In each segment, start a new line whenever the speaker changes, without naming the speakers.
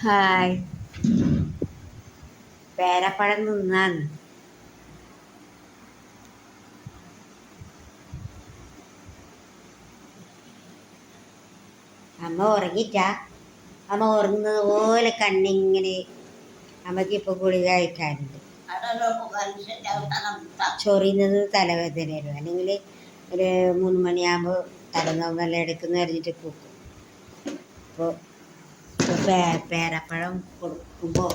Hi. പേരപ്പഴം തിന്നാന്ന്. അമ്മ ഉറങ്ങിട്ടാ? അമ്മ ഉറങ്ങുന്നത് പോലെ കണ്ണിങ്ങനെ. അമ്മയ്ക്കിപ്പോൾ ഗുളിക കഴിക്കാനുണ്ട്. ചൊറിയുന്നത് തലവേദന വരും, അല്ലെങ്കിൽ ഒരു 3 മണിയാകുമ്പോൾ തലനോവെല്ലാം എടുക്കുന്ന അറിഞ്ഞിട്ട് കൂക്കും. അപ്പോൾ പേരപ്പഴം കൊടുക്കുമ്പോൾ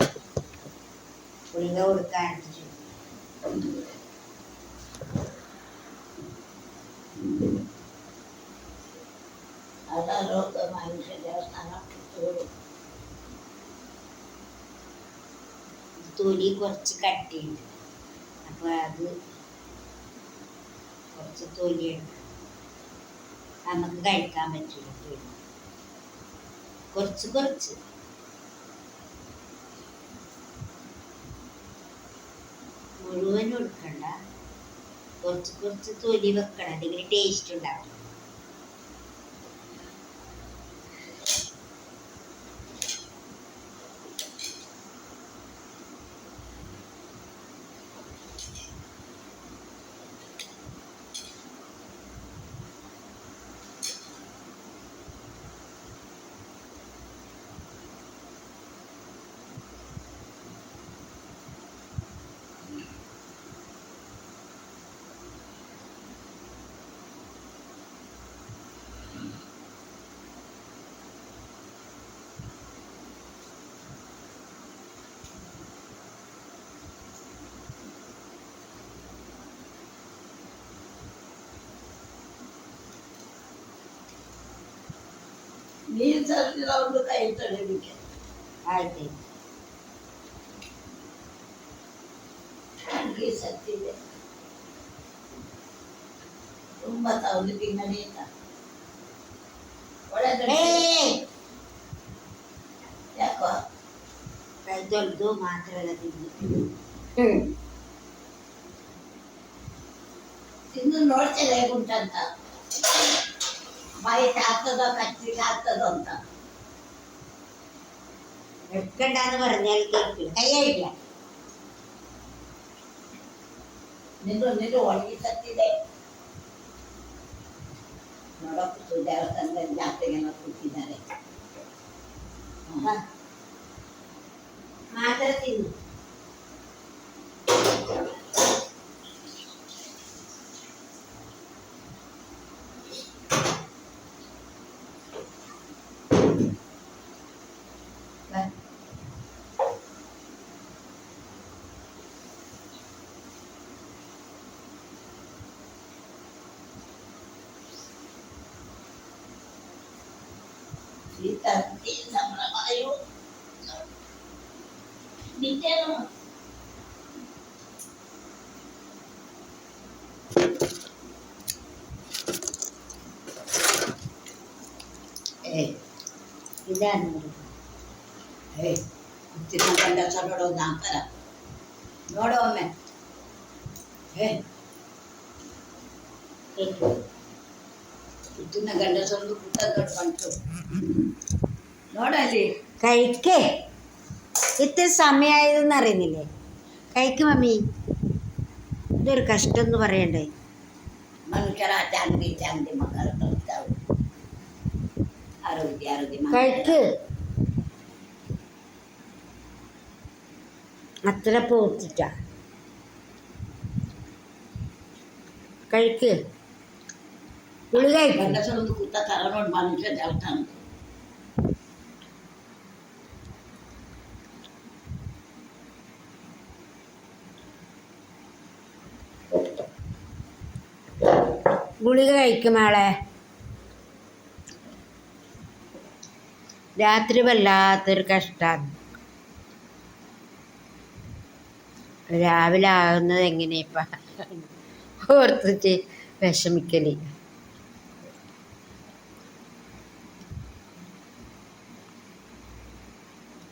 ഗുളിക കൊടുക്കാൻ തൊലി കുറച്ച് കട്ടിയുണ്ട്, അപ്പോൾ അത് കുറച്ച് തൊലിയുണ്ട്, നമുക്ക് കഴിക്കാൻ പറ്റില്ല. തൊലി കുറച്ച് മുഴുവൻ കൊടുക്കണ്ട, കുറച്ച് തൊലി വെക്കണം, അല്ലെങ്കിൽ ടേസ്റ്റ് ഉണ്ടാവും. ആയിട്ട് ಕೈದೊಳ್ದು ಮಾತ್ರ
ತಿಂದು ನೋಡ್ತೇನೆ ಹೇಗುಂಟಂತ, ಬೈಟ್ ಆಗ್ತದೋ ಕಚ್ಚಿಗೆ ಆಗ್ತದೋ ಅಂತ.
എടുക്കണ്ടെന്ന് പറഞ്ഞാൽ കേൾക്കില്ല, കൈയായില്ല.
ನಿನ್ನ ಒಣಗಿ ಸತ್ತಿದೆ ನೋಡಕ್ಕೆ ದೇವಸ್ಥಾನದ ಜಾತ್ರೆಗೆಲ್ಲ ಕೂತಿದ್ದಾರೆ.
ಮಾತ್ರ ತಿನ್ನು.
ಈ ತತ್ತಿ ಸಂಭ್ರಮಯು ನಿತ್ಯನು
ഇതാണ്
ಹುಟ್ಟಿನ ಗಂಡಸ ನೋಡೋದು ಅಂತಾರ. ನೋಡೋ ಒಮ್ಮೆ ಹುಟ್ಟಿನ ಗಂಡಸೊಂದು ಪುಟ್ಟ ದೊಡ್ಡ ಬಂತು ನೋಡಲ್ಲಿ.
കഴിക്കേ, ഇത്ര സമയമായതെന്ന് അറിയുന്നില്ലേ? കഴിക്കും മമ്മി. ഇതൊരു കഷ്ടം എന്ന് പറയണ്ടേ.
ಮನುಷ್ಯರ ಚಾಂದಿ ಮಕ್ಕಳು ಕಲಿತಾವು. ಆರೋಗ್ಯ
കഴിക്ക്. അത്ര പോത്തിട്ട കഴിക്ക്. ഗുളിക
ಗಂಡಸರೊಂದು ಕೂತ ತರ ನೋಡಿ ಮನುಷ್ಯ ದೇವಸ್ಥಾನ.
ഗുളിക കഴിക്കും ആളെ. രാത്രി വല്ലാത്തൊരു കഷ്ടമാണ്. രാവിലെ ആകുന്നത് എങ്ങനെയപ്പ ഓർത്തിട്ട് വിഷമിക്കല്.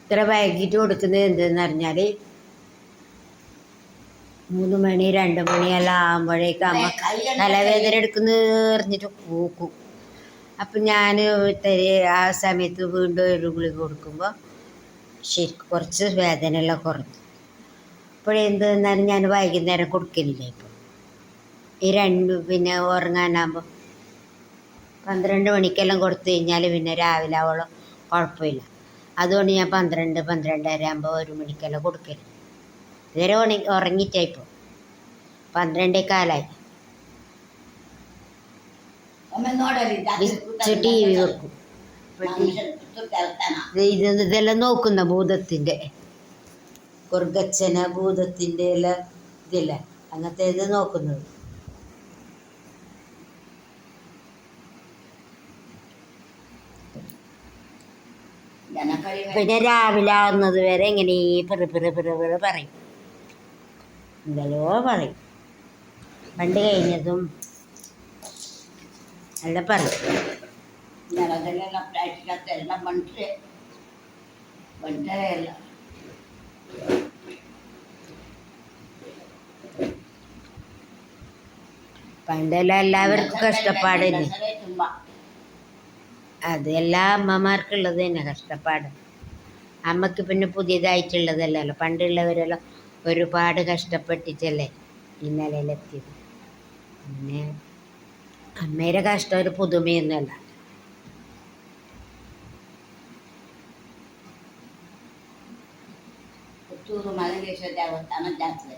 ഇത്ര വൈകിട്ട് കൊടുക്കുന്നത് എന്തെന്ന് പറഞ്ഞാൽ 3 മണി 2 മണിയെല്ലാം ആകുമ്പോഴേക്കും അമ്മ തലവേദന എടുക്കുന്ന പറഞ്ഞിട്ട് കൂക്കും. അപ്പം ഞാൻ ആ സമയത്ത് വീണ്ടും ഒരു ഗുളിക കൊടുക്കുമ്പോൾ ശരിക്കും കുറച്ച് വേദനയെല്ലാം കുറഞ്ഞു. ഇപ്പോഴെന്ത് എന്നാലും ഞാൻ വൈകുന്നേരം കൊടുക്കലില്ല. ഇപ്പോൾ ഈ പിന്നെ ഉറങ്ങാനാകുമ്പോൾ 12 മണിക്കെല്ലാം കൊടുത്തു കഴിഞ്ഞാൽ പിന്നെ രാവിലെ ആവോളം കുഴപ്പമില്ല. അതുകൊണ്ട് ഞാൻ 12-12:30 ആകുമ്പോൾ 1 മണിക്കെല്ലാം കൊടുക്കല്. ഇതുവരെ ഉറങ്ങിയിട്ടായിപ്പോൾ 12:15 ടി വി വെക്കും. ഇതെല്ലാം നോക്കുന്ന ഭൂതത്തിൻ്റെ കുർഗച്ഛന ഭൂതത്തിൻ്റെ എല്ലാം ഇതില്ല, അങ്ങനത്തെ ഇത് നോക്കുന്നത്. പിന്നെ രാവിലെ ആവുന്നത് വരെ ഇങ്ങനെ പിറ പറയും, എന്തല്ലോ പറയും. പണ്ട് കഴിഞ്ഞതും എല്ലാം പറയും. പണ്ടെല്ലാം എല്ലാവർക്കും കഷ്ടപ്പാടില്ല. അത് എല്ലാ അമ്മമാർക്കുള്ളത് തന്നെ കഷ്ടപ്പാട്. അമ്മക്ക് പിന്നെ പുതിയതായിട്ടുള്ളതല്ലല്ലോ. പണ്ടുള്ളവരെല്ലാം ഒരുപാട് കഷ്ടപ്പെട്ടിട്ടല്ലേ ഈ നിലയിലെത്തിയത്. പിന്നെ അമ്മയുടെ കഷ്ടം ഒരു പുതുമയൊന്നുമല്ല.
ದೇವಸ್ಥಾನ ಜಾತ್ರೆ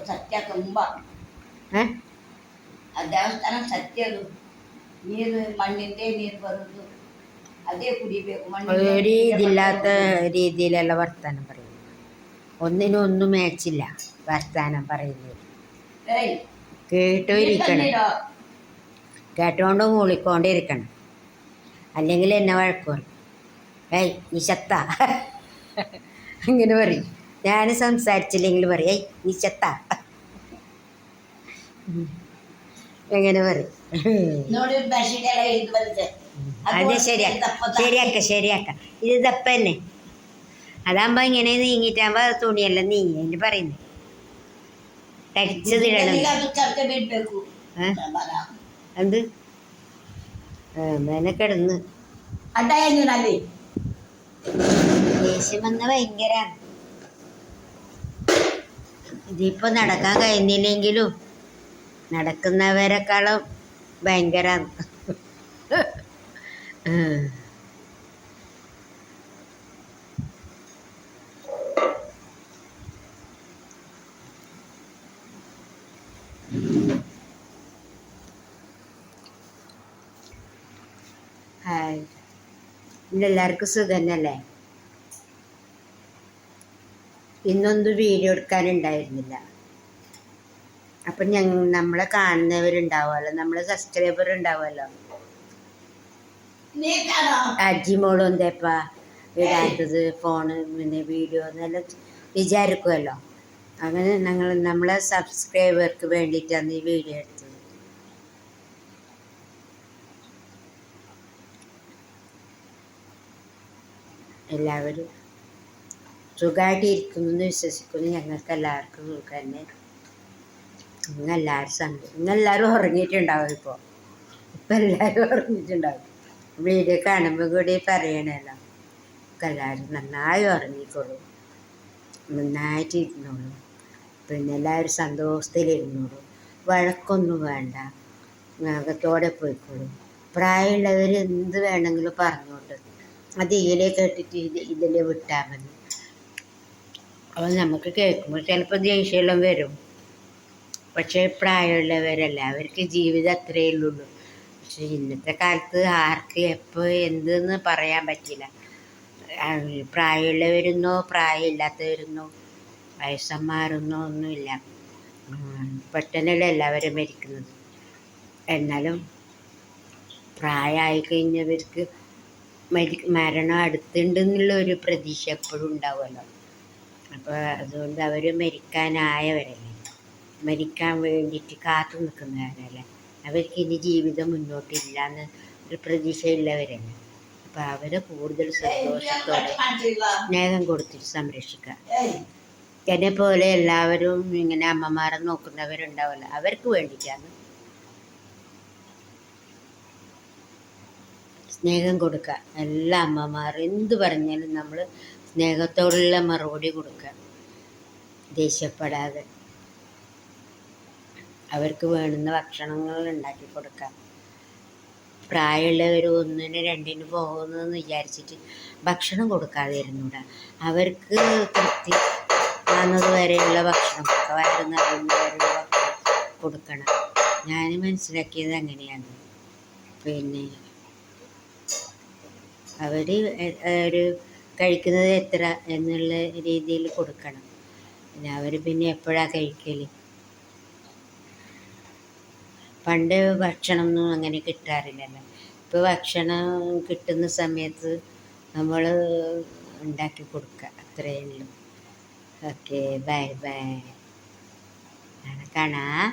ಸತ್ಯ ತುಂಬ ಆ ದೇವಸ್ಥಾನ ಸತ್ಯ ಅದು. ನೀರು ಮಣ್ಣಿಂದೇ ನೀರು ಬರೋದು, ಅದೇ ಕುಡಿಬೇಕು.
ഒരു ഇതില്ലാത്ത രീതിയിലുള്ള വർത്താനം പറയുന്നു. ഒന്നിനും ഒന്നും മേച്ചില്ല വർത്താനം പറയുന്നത്. കേട്ടോണ്ട് മൂളിക്കൊണ്ടിരിക്കണം, അല്ലെങ്കിൽ എന്നെ വഴക്ക് പറയും. ഏയ് നീ ചത്ത അങ്ങനെ പറയും. ഞാൻ സംസാരിച്ചില്ലെങ്കിൽ പറയും ഏയ് നീ ചത്ത എങ്ങനെ പറയും. അത് ശരിയാക്ക ഇത് ദപ്പ തന്നെ. അതാകുമ്പോൾ ഇങ്ങനെ നീങ്ങിയിട്ടാകുമ്പോൾ തുണിയെല്ലാം നീങ്ങി അതിന് പറയുന്നത്. തടിച്ചതിടണം എന്ത് അങ്ങനെ കിടന്ന് ദേഷ്യം വന്ന ഭയങ്കര. ഇതിപ്പോൾ നടക്കാൻ കഴിയുന്നില്ലെങ്കിലും നടക്കുന്നവരെക്കാളും ഭയങ്കര. ഹായ്, എല്ലാവർക്കും സുഖം തന്നെയല്ലേ? ഇന്നൊന്നും വീഡിയോ എടുക്കാനുണ്ടായിരുന്നില്ല. അപ്പം നമ്മളെ കാണുന്നവരുണ്ടാവുമല്ലോ, നമ്മളെ സബ്സ്ക്രൈബർ ഉണ്ടാവുമല്ലോ. അജിമോളും എന്തേപ്പാ ഇടാത്തത് ഫോണ് പിന്നെ വീഡിയോ എന്നെല്ലാം വിചാരിക്കുമല്ലോ. അങ്ങനെ നമ്മളെ സബ്സ്ക്രൈബർക്ക് വേണ്ടിയിട്ടാണ് ഈ വീഡിയോ എടുത്തത്. എല്ലാവരും സുഖമായിട്ട് ഇരിക്കുന്നു എന്ന് വിശ്വസിക്കുന്നു. ഞങ്ങൾക്ക് എല്ലാവർക്കും സുഖം തന്നെ. ഇന്നെല്ലാവരും ഉറങ്ങിയിട്ടുണ്ടാവും. ഇപ്പോൾ എല്ലാവരും ഉറങ്ങിയിട്ടുണ്ടാവും. വീഡിയോ കാണുമ്പോൾ കൂടി പറയണല്ലോ. എല്ലാവരും നന്നായി ഉറങ്ങിക്കോളൂ, നന്നായിട്ട് ഇരുന്നോളൂ. പിന്നെ എല്ലാവരും സന്തോഷത്തിലിരുന്നോളൂ. വഴക്കൊന്നും വേണ്ട, അകത്തോടെ പോയിക്കോളൂ. പ്രായമുള്ളവർ എന്ത് വേണമെങ്കിലും പറഞ്ഞോട്ട് അത് ഇതിലേ കേട്ടിട്ട് ഇതിലേ വിട്ടാൽ മതി. അപ്പോൾ നമുക്ക് കേൾക്കുമ്പോൾ ചിലപ്പോൾ ദേഷ്യമെല്ലാം വരും. പക്ഷേ പ്രായമുള്ളവരല്ല, അവർക്ക് ജീവിതം അത്രയേ ഉള്ളൂ. പക്ഷെ ഇന്നത്തെ കാലത്ത് ആർക്ക് എപ്പോൾ എന്തെന്ന് പറയാൻ പറ്റില്ല. പ്രായമുള്ളവരെന്നോ പ്രായമില്ലാത്തവരെന്നോ വയസ്സന്മാരെന്നോ ഒന്നുമില്ല. പെട്ടെന്നല്ല എല്ലാവരും മരിക്കുന്നത്. എന്നാലും പ്രായമായി കഴിഞ്ഞവർക്ക് മരണം അടുത്തുണ്ടെന്നുള്ള ഒരു പ്രതീക്ഷ എപ്പോഴും ഉണ്ടാവുമല്ലോ. അപ്പോൾ അതുകൊണ്ട് അവർ മരിക്കാനായവരല്ലേ, മരിക്കാൻ വേണ്ടിയിട്ട് കാത്തു നിൽക്കുന്നവരല്ലേ. അവർക്ക് ഇനി ജീവിതം മുന്നോട്ടില്ല എന്ന് ഒരു പ്രതീക്ഷയുള്ളവരല്ലേ. അപ്പോൾ അവരെ കൂടുതൽ സന്തോഷത്തോടെ സ്നേഹം കൊടുത്തിട്ട് സംരക്ഷിക്കുക. എന്നെ പോലെ എല്ലാവരും ഇങ്ങനെ അമ്മമാരെ നോക്കുന്നവരുണ്ടാവില്ല, അവർക്ക് വേണ്ടിയിട്ടാണ് സ്നേഹം കൊടുക്കുക. എല്ലാ അമ്മമാരും എന്ത് പറഞ്ഞാലും നമ്മൾ സ്നേഹത്തോടുള്ള മറുപടി കൊടുക്കുക, ദേഷ്യപ്പെടാതെ. അവർക്ക് വേണ്ടുന്ന ഭക്ഷണങ്ങൾ ഉണ്ടാക്കി കൊടുക്കുക. പ്രായമുള്ളവർ ഒന്നിന് രണ്ടിന് പോകുന്നതെന്ന് വിചാരിച്ചിട്ട് ഭക്ഷണം കൊടുക്കാതെ ഇരുന്നൂടാ. അവർക്ക് തൃപ്തി ആകുന്നത് വരെയുള്ള ഭക്ഷണം കൊടുക്കുക, വയറ് നിറയുന്ന വരെയുള്ള ഭക്ഷണം കൊടുക്കണം. ഞാൻ മനസ്സിലാക്കിയത് അങ്ങനെയാണ്. പിന്നെ അവർ ഒരു കഴിക്കുന്നത് എത്ര എന്നുള്ള രീതിയിൽ കൊടുക്കണം. പിന്നെ അവർ പിന്നെ എപ്പോഴാണ് കഴിക്കൽ? പണ്ട് ഭക്ഷണമൊന്നും അങ്ങനെ കിട്ടാറില്ലല്ലോ. ഇപ്പോൾ ഭക്ഷണം കിട്ടുന്ന സമയത്ത് നമ്മൾ ഉണ്ടാക്കി കൊടുക്കുക, അത്രയേ ഉള്ളൂ. ഓക്കെ, ബൈ ബൈ, കാണാം.